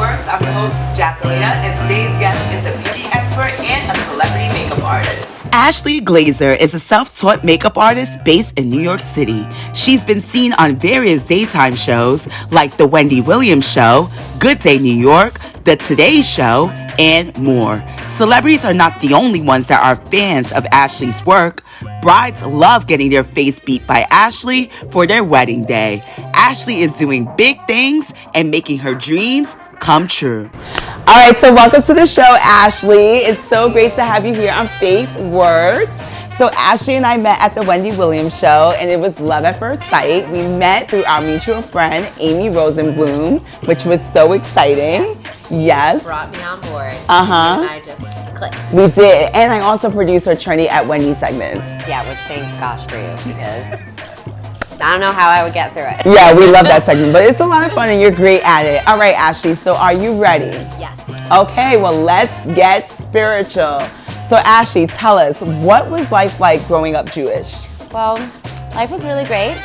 Works. I'm your host, Yazmin, and today's guest is a beauty expert and a celebrity makeup artist. Ashlee Glazer is a self-taught makeup artist based in New York City. She's been seen on various daytime shows like The Wendy Williams Show, Good Day New York, The Today Show, and more. Celebrities are not the only ones that are fans of Ashlee's work. Brides love getting their face beat by Ashlee for their wedding day. Ashlee is doing big things and making her dreams come true. All right, so welcome to the show, Ashlee. It's so great to have you here on Faith Works. So Ashlee and I met at the Wendy Williams Show, and it was love at first sight. We met through our mutual friend, Amy Rosenblum, which was so exciting. Yes. Brought me on board. Uh-huh. And I just clicked. We did. And I also produce her Trinity at Wendy segments. Yeah, which thank gosh for you, because I don't know how I would get through it. Yeah, we love that segment, but it's a lot of fun and you're great at it. All right, Ashlee, so are you ready? Yes. Okay, well, let's get spiritual. So Ashlee, tell us, what was life like growing up Jewish? Well, life was really great.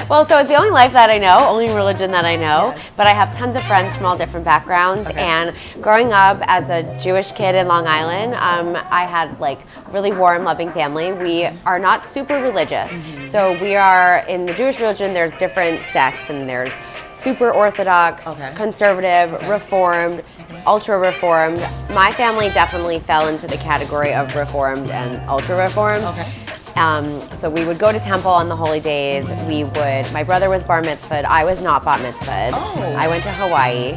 Well, so it's the only life that I know, only religion that I know, yes. But I have tons of friends from all different backgrounds, Okay. and growing up as a Jewish kid in Long Island, I had like a really warm, loving family. We are not super religious, so we are, in the Jewish religion, there's different sects, and there's super Orthodox, Okay. conservative, Reformed, ultra Reformed. My family definitely fell into the category of Reformed and ultra Reformed. Okay. So we would go to temple on the holy days. My brother was bar mitzvahed. I was not bat mitzvahed. Oh. I went to Hawaii,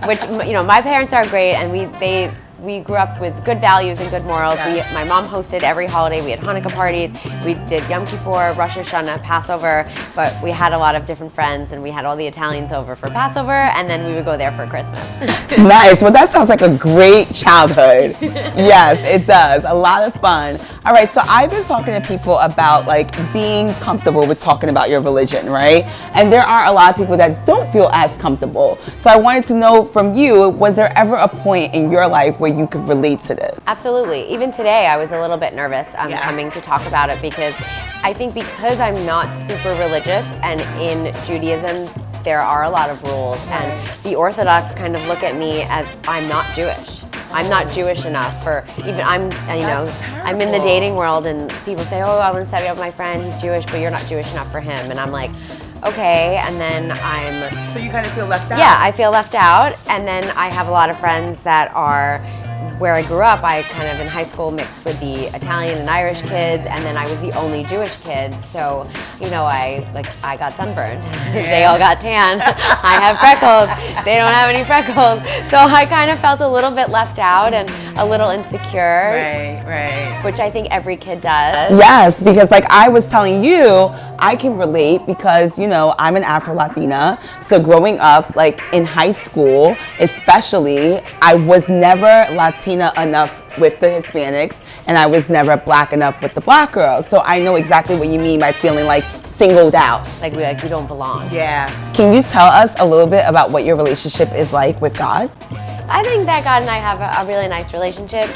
which, my parents are great, and we grew up with good values and good morals. Yes. My mom hosted every holiday. We had Hanukkah parties. We did Yom Kippur, Rosh Hashanah, Passover, but we had a lot of different friends, and we had all the Italians over for Passover, and then we would go there for Christmas. Nice. Well, that sounds like a great childhood. Yes, it does. A lot of fun. All right, so I've been talking to people about like being comfortable with talking about your religion, right? And there are a lot of people that don't feel as comfortable. So I wanted to know from you, was there ever a point in your life where you could relate to this? Absolutely. Even today, I was a little bit nervous coming to talk about it, because I think because I'm not super religious, and in Judaism, there are a lot of rules, and the Orthodox kind of look at me as I'm not Jewish. I'm not Jewish enough for even, I'm in the dating world, and people say, oh, I want to set you up with my friend, he's Jewish, but you're not Jewish enough for him. And I'm like, okay, and then So you kind of feel left out? Yeah, I feel left out, and then I have a lot of friends that are, where I grew up, I kind of in high school mixed with the Italian and Irish kids, and then I was the only Jewish kid, so, I got sunburned. They all got tan. I have freckles. They don't have any freckles. So I kind of felt a little bit left out and a little insecure. Right. Which I think every kid does. Yes, because like I was telling you, I can relate because, I'm an Afro-Latina. So growing up, like in high school, especially, I was never Latina enough with the Hispanics, and I was never Black enough with the Black girls. So I know exactly what you mean by feeling like singled out. Like you don't belong. Yeah. Can you tell us a little bit about what your relationship is like with God? I think that God and I have a really nice relationship,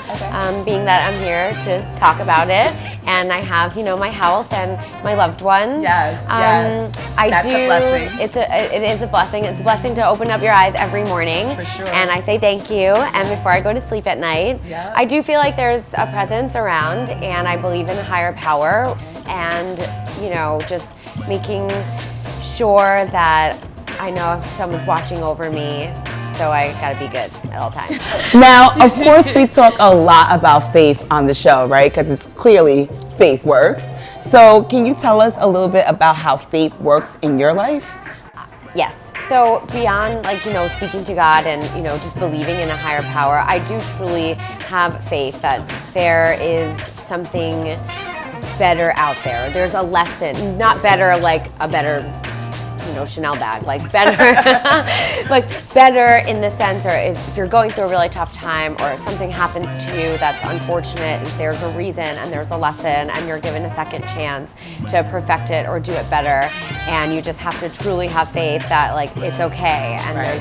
being that I'm here to talk about it, and I have, my health and my loved ones. Yes. That's a blessing. It is a blessing. It's a blessing to open up your eyes every morning. For sure. And I say thank you. And before I go to sleep at night, I do feel like there's a presence around, and I believe in a higher power, and just making sure that I know if someone's watching over me. So I gotta be good at all times. Now, of course, we talk a lot about faith on the show, right? Because it's clearly Faith Works. So can you tell us a little bit about how faith works in your life? Yes. So beyond speaking to God and, just believing in a higher power, I do truly have faith that there is something better out there. There's a lesson, not better like a better Chanel bag, like better, like better in the sense, or if you're going through a really tough time or something happens to you that's unfortunate, there's a reason and there's a lesson, and you're given a second chance to perfect it or do it better, and you just have to truly have faith that it's okay, and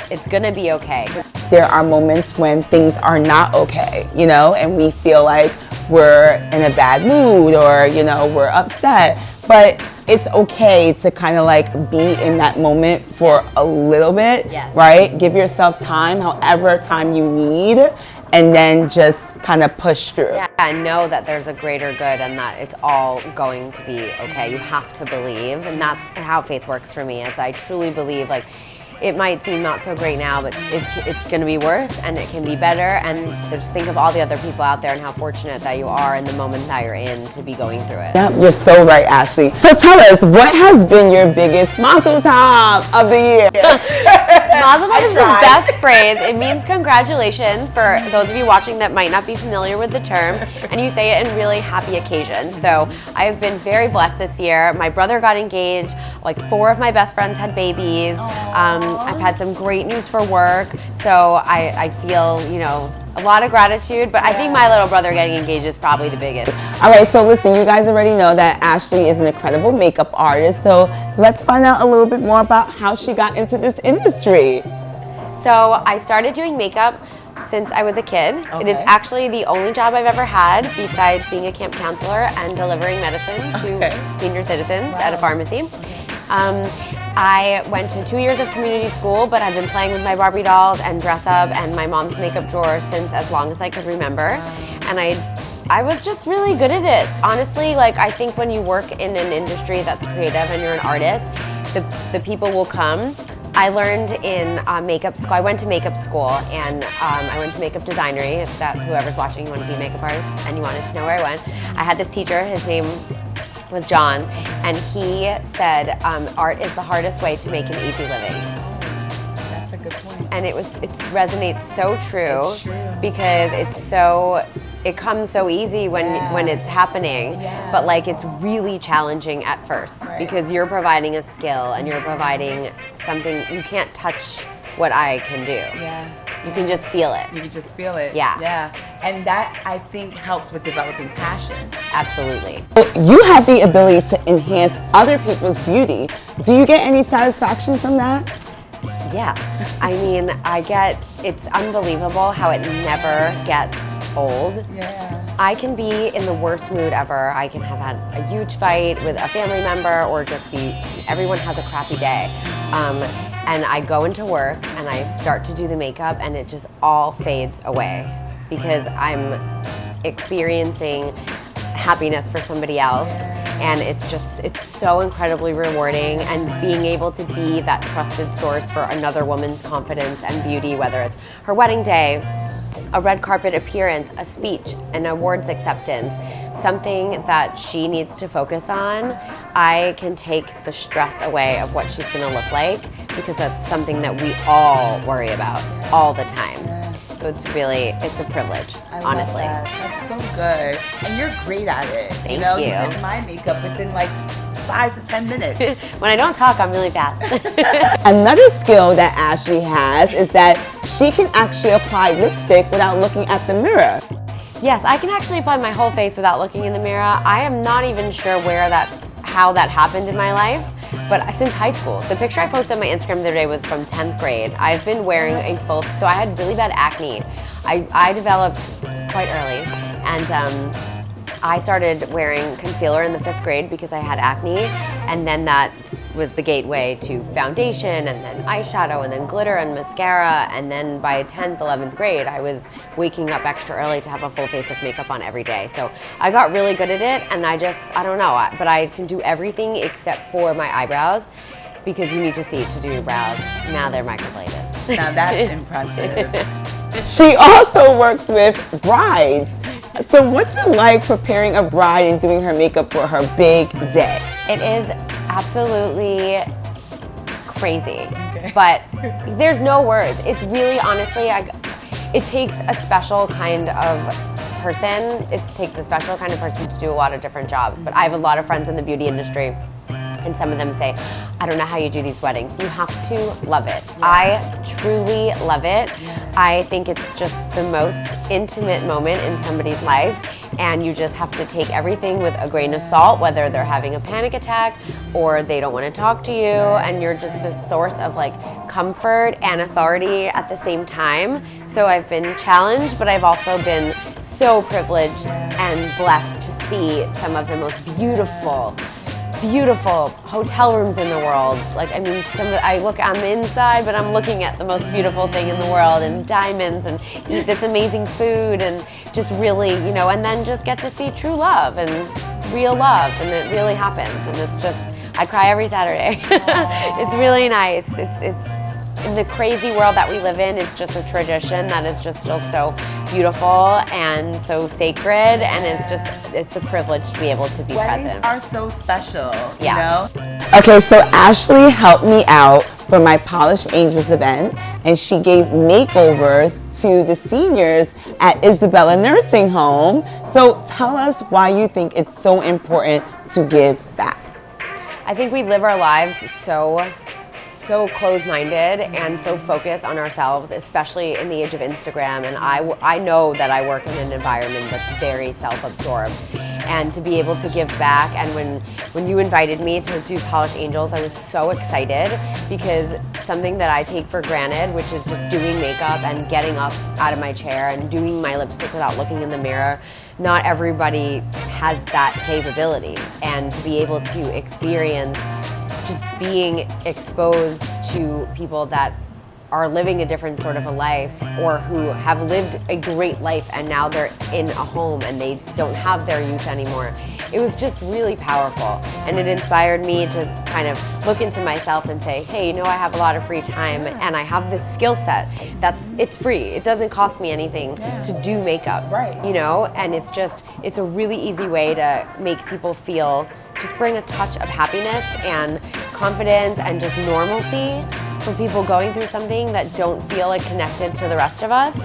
it's gonna be okay. There are moments when things are not okay, and we feel like we're in a bad mood or, we're upset. But it's okay to kind of like be in that moment for a little bit, right? Give yourself time, however time you need, and then just kind of push through. Yeah, and know that there's a greater good and that it's all going to be okay. You have to believe, and that's how faith works for me, is I truly believe, like, it might seem not so great now, but it's going to be worse and it can be better. And just think of all the other people out there and how fortunate that you are in the moment that you're in to be going through it. Yep, you're so right, Ashlee. So tell us, what has been your biggest mazel tov of the year? Mazel tov is the best phrase. It means congratulations for those of you watching that might not be familiar with the term, and you say it in really happy occasions. So I have been very blessed this year. My brother got engaged. Like 4 of my best friends had babies. I've had some great news for work. So I feel, you know, a lot of gratitude, but I think my little brother getting engaged is probably the biggest. All right, so listen, you guys already know that Ashlee is an incredible makeup artist, so let's find out a little bit more about how she got into this industry. So I started doing makeup since I was a kid. Okay. It is actually the only job I've ever had besides being a camp counselor and delivering medicine to senior citizens at a pharmacy. I went to 2 years of community school, but I've been playing with my Barbie dolls and dress up and my mom's makeup drawer since as long as I could remember. And I was just really good at it. Honestly, like, I think when you work in an industry that's creative and you're an artist, the people will come. I learned in makeup school. I went to makeup school, and I went to makeup designery. If that whoever's watching, you want to be a makeup artist and you wanted to know where I went, I had this teacher. His name was John, and he said art is the hardest way to make an easy living. That's a good point. And it resonates so true, because it comes so easy when it's happening, but like it's really challenging at first because you're providing a skill and you're providing something. You can't touch what I can do. You can just feel it. You can just feel it. Yeah. And that, I think, helps with developing passion. Absolutely. You have the ability to enhance other people's beauty. Do you get any satisfaction from that? Yeah. I mean, it's unbelievable how it never gets old. I can be in the worst mood ever. I can have had a huge fight with a family member, or just everyone has a crappy day. And I go into work and I start to do the makeup and it just all fades away because I'm experiencing happiness for somebody else. And it's so incredibly rewarding, and being able to be that trusted source for another woman's confidence and beauty, whether it's her wedding day, a red carpet appearance, a speech, an awards acceptance, something that she needs to focus on, I can take the stress away of what she's gonna look like, because that's something that we all worry about all the time. So it's a privilege, honestly. That's so good. And you're great at it. Thank you. You did my makeup within like 5 to 10 minutes. When I don't talk, I'm really fast. Another skill that Ashlee has is that she can actually apply lipstick without looking at the mirror. Yes, I can actually apply my whole face without looking in the mirror. I am not even sure how that happened in my life, but since high school. The picture I posted on my Instagram the other day was from 10th grade. I've been wearing so I had really bad acne. I developed quite early, and I started wearing concealer in the 5th grade because I had acne, and then that was the gateway to foundation, and then eyeshadow, and then glitter and mascara, and then by 10th, 11th grade, I was waking up extra early to have a full face of makeup on every day. So I got really good at it, and I don't know, but I can do everything except for my eyebrows, because you need to see to do your brows. Now they're microbladed. Now that's impressive. She also works with brides. So what's it like preparing a bride and doing her makeup for her big day? It is absolutely crazy, but there's no words. It's really, honestly, it takes a special kind of person. It takes a special kind of person to do a lot of different jobs, but I have a lot of friends in the beauty industry, and some of them say, I don't know how you do these weddings. You have to love it. I truly love it. I think it's just the most intimate moment in somebody's life, and you just have to take everything with a grain of salt, whether they're having a panic attack or they don't want to talk to you, and you're just this source of like comfort and authority at the same time. So I've been challenged, but I've also been so privileged and blessed to see some of the most beautiful beautiful hotel rooms in the world. Like, I mean, I'm inside, but I'm looking at the most beautiful thing in the world, and diamonds, and eat this amazing food, and just really, and then just get to see true love and real love, and it really happens. And it's just, I cry every Saturday. It's really nice. It's in the crazy world that we live in, it's just a tradition that is just still so beautiful and so sacred, and it's a privilege to be able to be Weddings present. are so special, Yeah. Okay, so Ashlee helped me out for my Polished Angels event, and she gave makeovers to the seniors at Isabella Nursing Home. So tell us why you think it's so important to give back. I think we live our lives so closed-minded and so focused on ourselves, especially in the age of Instagram. And I know that I work in an environment that's very self-absorbed. And to be able to give back, and when you invited me to do Polished Angels, I was so excited, because something that I take for granted, which is just doing makeup and getting up out of my chair and doing my lipstick without looking in the mirror, not everybody has that capability. And to be able to experience just being exposed to people that are living a different sort of a life, or who have lived a great life and now they're in a home and they don't have their youth anymore. It was just really powerful, and it inspired me to kind of look into myself and say, hey, I have a lot of free time, and I have this skill set it's free. It doesn't cost me anything to do makeup, right? And it's a really easy way to make people feel, just bring a touch of happiness and confidence and just normalcy for people going through something that don't feel like connected to the rest of us.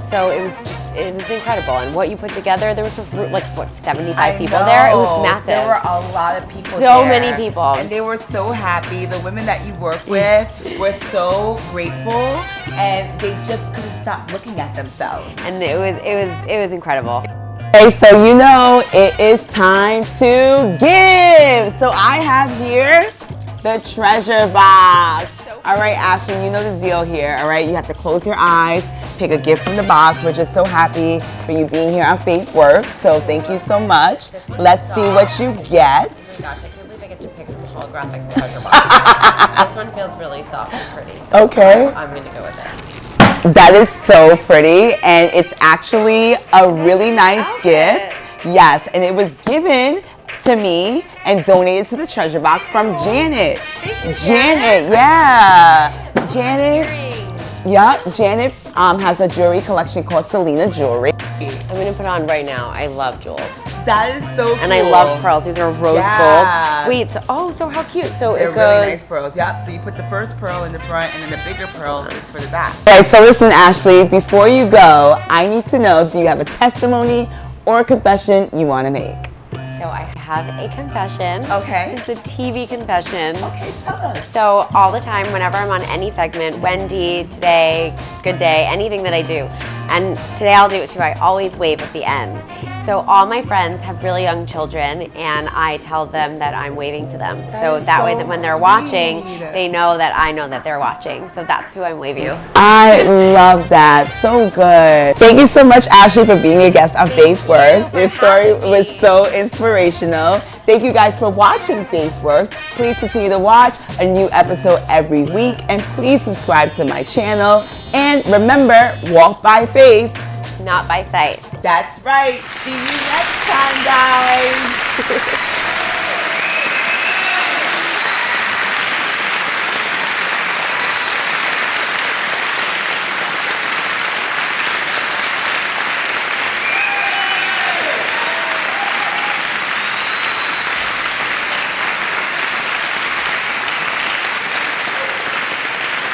So it was incredible. And what you put together, there was 75 people there. It was massive. There were a lot of people So there. many people. And they were so happy. The women that you work with were so grateful, and they just couldn't stop looking at themselves. And it was incredible. Okay, so it is time to give. So I have here the treasure box. All right, Ashlee, you know the deal here, all right? You have to close your eyes, pick a gift from the box. We're just so happy for you being here on Faith Works, so thank you so much. Let's see what you get. Oh my gosh, I can't believe I get to pick the holographic treasure box. This one feels really soft and pretty, so Okay. I'm going to go with it. That is so pretty, and it's actually a really nice gift. Yes, and it was given to me and donated to the treasure box from Janet. Thank you, Janet, yeah. Janet. Earrings. Janet has a jewelry collection called Selena Jewelry. I'm going to put on right now. I love jewels. That is so cool. And I love pearls. These are rose gold. Wait, so how cute. So They're it goes. really nice pearls. Yep. So you put the first pearl in the front, and then the bigger pearl is for the back. All right, so listen, Ashlee, before you go, I need to know, do you have a testimony or a confession you want to make? So I have a confession. Okay. It's a TV confession. Okay, tell us. So all the time, whenever I'm on any segment, Wendy, Today, Good Day, anything that I do, and today I'll do it too, I always wave at the end. So all my friends have really young children, and I tell them that I'm waving to them. So that way that when they're watching, they know that I know that they're watching. So that's who I'm waving to. I love that. So good. Thank you so much, Ashlee, for being a guest on Faith Works. Your story was so inspirational. Thank you guys for watching Faith Works. Please continue to watch a new episode every week, and please subscribe to my channel. And remember, walk by faith, Not by sight. That's right. See you next time, guys.